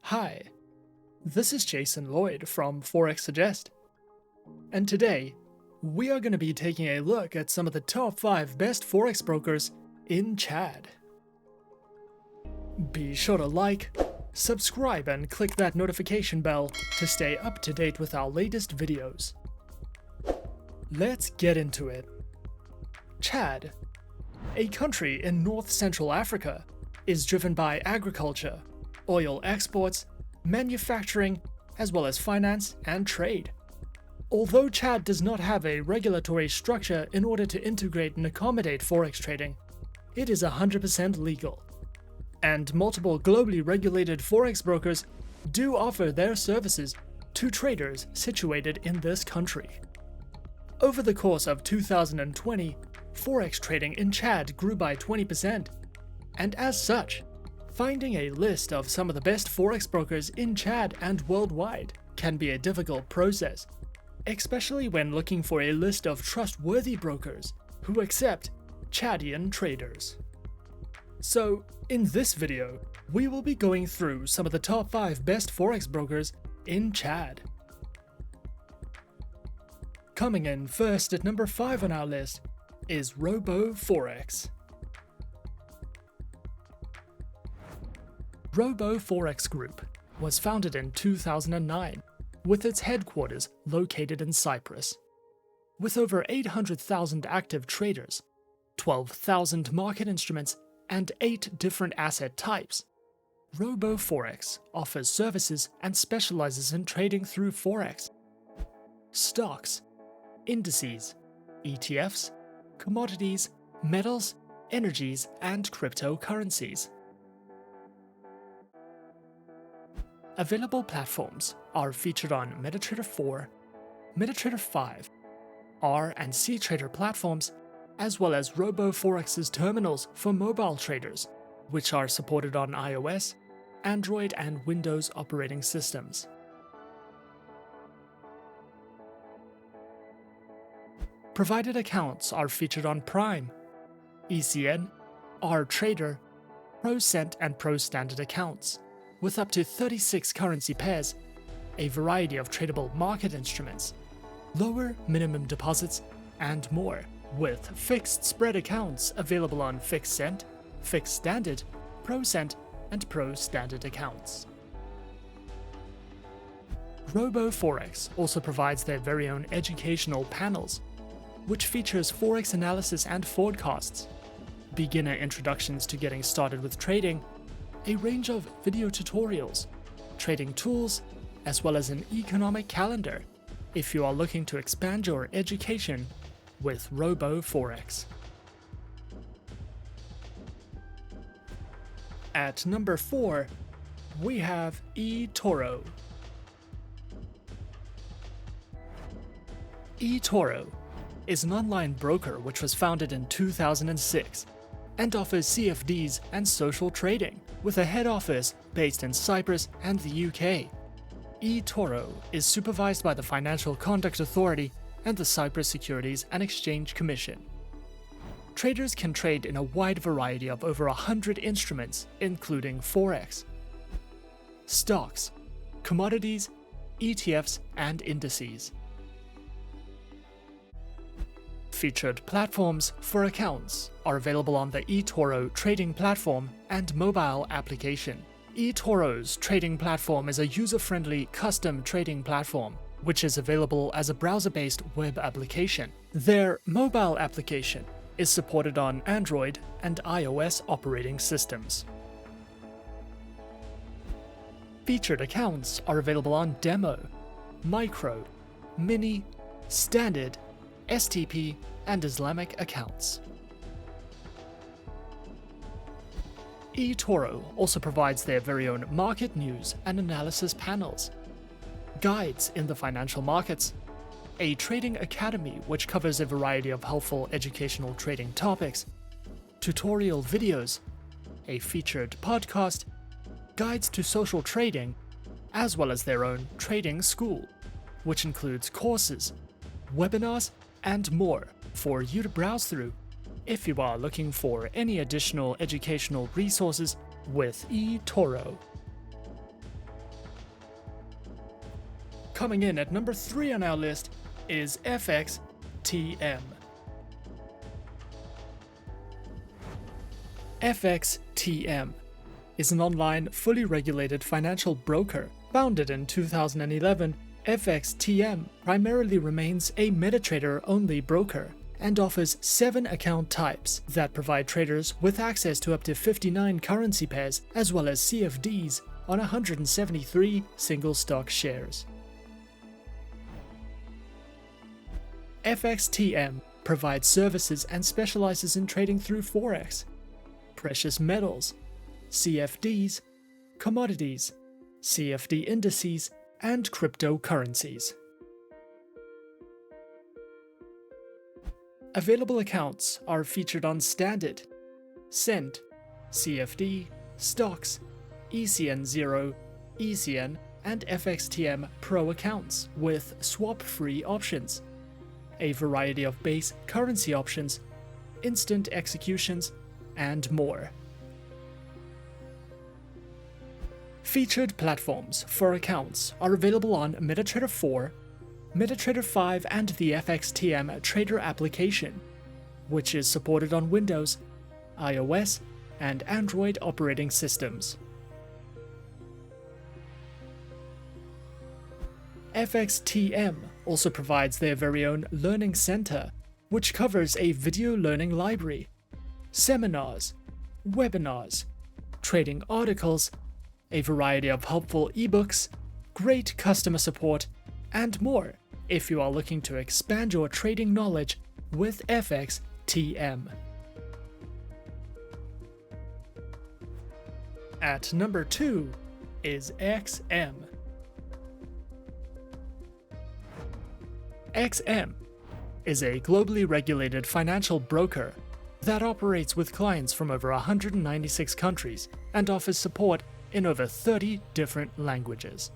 Hi, this is Jason Lloyd from Forexsuggest, and today we are going to be taking a look at some of the top 5 best Forex brokers in Chad. Be sure to like, subscribe, and click that notification bell to stay up to date with our latest videos. Let's get into it. Chad, a country in North Central Africa, is driven by agriculture, oil exports, manufacturing, as well as finance and trade. Although Chad does not have a regulatory structure in order to integrate and accommodate Forex trading, it is 100% legal. And multiple globally regulated Forex brokers do offer their services to traders situated in this country. Over the course of 2020, Forex trading in Chad grew by 20%, and as such, finding a list of some of the best Forex brokers in Chad and worldwide can be a difficult process, especially when looking for a list of trustworthy brokers who accept Chadian traders. So, in this video, we will be going through some of the top 5 best Forex brokers in Chad. Coming in first at number 5 on our list is RoboForex. RoboForex Group was founded in 2009, with its headquarters located in Cyprus. With over 800,000 active traders, 12,000 market instruments, and 8 different asset types, RoboForex offers services and specializes in trading through Forex, stocks, indices, ETFs, commodities, metals, energies, and cryptocurrencies. Available platforms are featured on MetaTrader 4, MetaTrader 5, R and Ctrader platforms, as well as RoboForex's terminals for mobile traders, which are supported on iOS, Android, and Windows operating systems. Provided accounts are featured on Prime, ECN, Rtrader, ProCent, and ProStandard accounts, with up to 36 currency pairs, a variety of tradable market instruments, lower minimum deposits, and more, with fixed spread accounts available on FXTM, Fixed Standard, ProCent, and ProStandard accounts. RoboForex also provides their very own educational panels, which features Forex analysis and forecasts, beginner introductions to getting started with trading, a range of video tutorials, trading tools, as well as an economic calendar if you are looking to expand your education with RoboForex. At number 4, we have eToro. eToro is an online broker which was founded in 2006 and offers CFDs and social trading, with a head office based in Cyprus and the UK. eToro is supervised by the Financial Conduct Authority and the Cyprus Securities and Exchange Commission. Traders can trade in a wide variety of over 100 instruments, including Forex, stocks, commodities, ETFs, and indices. Featured platforms for accounts are available on the eToro trading platform and mobile application. eToro's trading platform is a user-friendly custom trading platform, which is available as a browser-based web application. Their mobile application is supported on Android and iOS operating systems. Featured accounts are available on Demo, Micro, Mini, Standard, STP, and Islamic accounts. eToro also provides their very own market news and analysis panels, guides in the financial markets, a trading academy which covers a variety of helpful educational trading topics, tutorial videos, a featured podcast, guides to social trading, as well as their own trading school, which includes courses, webinars, and more for you to browse through if you are looking for any additional educational resources with eToro. Coming in at number 3 on our list is FXTM. FXTM is an online, fully regulated financial broker. Founded in 2011, FXTM primarily remains a MetaTrader-only broker and offers 7 account types that provide traders with access to up to 59 currency pairs as well as CFDs on 173 single stock shares. FXTM provides services and specializes in trading through Forex, precious metals, CFDs, commodities, CFD indices, and cryptocurrencies. Available accounts are featured on Standard, Cent, CFD, Stocks, ECN0, ECN, and FXTM Pro accounts with swap-free options, a variety of base currency options, instant executions, and more. Featured platforms for accounts are available on MetaTrader 4, MetaTrader 5, and the FXTM Trader application, which is supported on Windows, iOS, and Android operating systems. FXTM also provides their very own Learning Center, which covers a video learning library, seminars, webinars, trading articles, a variety of helpful ebooks, great customer support, and more if you are looking to expand your trading knowledge with FXTM. At number 2 is XM. XM is a globally regulated financial broker that operates with clients from over 196 countries and offers support in over 30 different languages.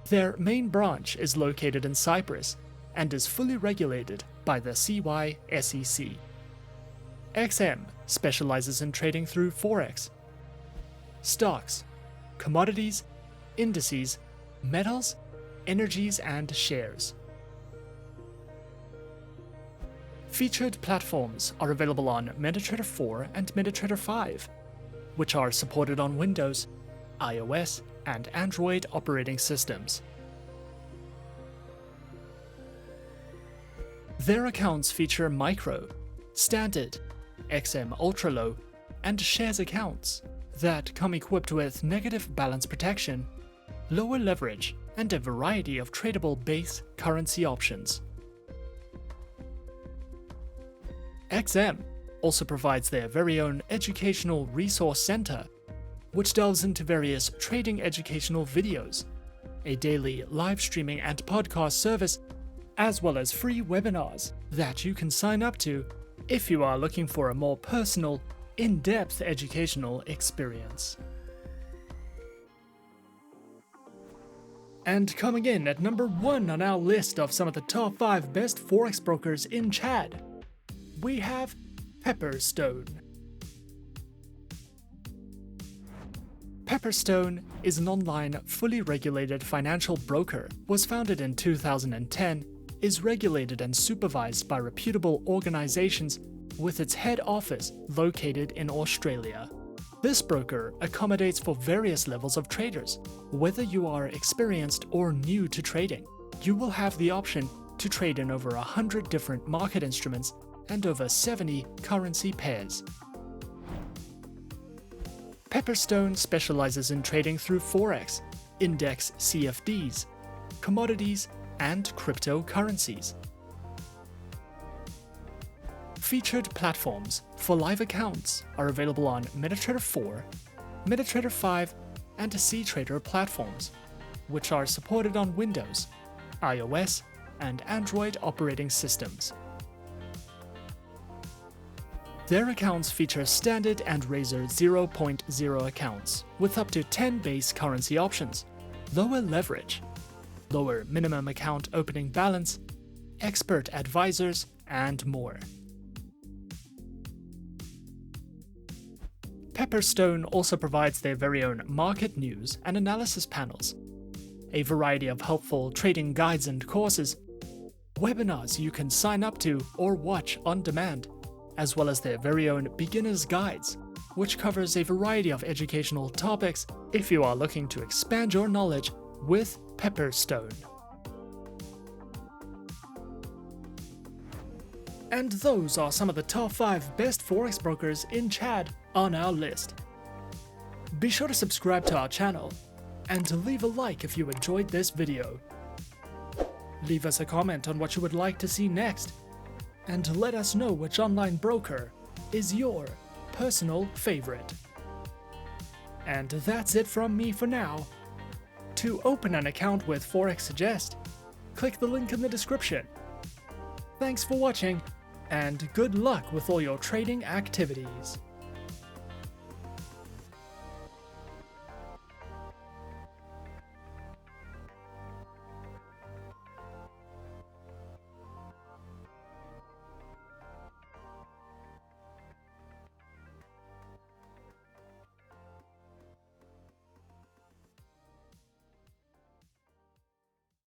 Their main branch is located in Cyprus and is fully regulated by the CYSEC. XM specializes in trading through Forex, stocks, commodities, indices, metals, energies, and shares. Featured platforms are available on MetaTrader 4 and MetaTrader 5, which are supported on Windows, iOS, and Android operating systems. Their accounts feature Micro, Standard, XM Ultra Low, and Shares accounts that come equipped with negative balance protection, lower leverage, and a variety of tradable base currency options. XM also provides their very own Educational Resource Center, which delves into various trading educational videos, a daily live streaming and podcast service, as well as free webinars that you can sign up to if you are looking for a more personal, in-depth educational experience. And coming in at number 1 on our list of some of the top 5 best Forex brokers in Chad, we have Pepperstone. Pepperstone is an online, fully regulated financial broker, was founded in 2010, is regulated and supervised by reputable organizations with its head office located in Australia. This broker accommodates for various levels of traders. Whether you are experienced or new to trading, you will have the option to trade in over 100 different market instruments and over 70 currency pairs. Pepperstone specializes in trading through Forex, index CFDs, commodities, and cryptocurrencies. Featured platforms for live accounts are available on MetaTrader 4, MetaTrader 5, and CTrader platforms, which are supported on Windows, iOS, and Android operating systems. Their accounts feature Standard and Razor 0.0 accounts with up to 10 base currency options, lower leverage, lower minimum account opening balance, expert advisors, and more. Pepperstone also provides their very own market news and analysis panels, a variety of helpful trading guides and courses, webinars you can sign up to or watch on demand, as well as their very own beginner's guides, which covers a variety of educational topics if you are looking to expand your knowledge with Pepperstone. And those are some of the top 5 best Forex brokers in Chad on our list. Be sure to subscribe to our channel and to leave a like if you enjoyed this video. Leave us a comment on what you would like to see next, and let us know which online broker is your personal favorite. And that's it from me for now. To open an account with Forexsuggest, click the link in the description. Thanks for watching, and good luck with all your trading activities.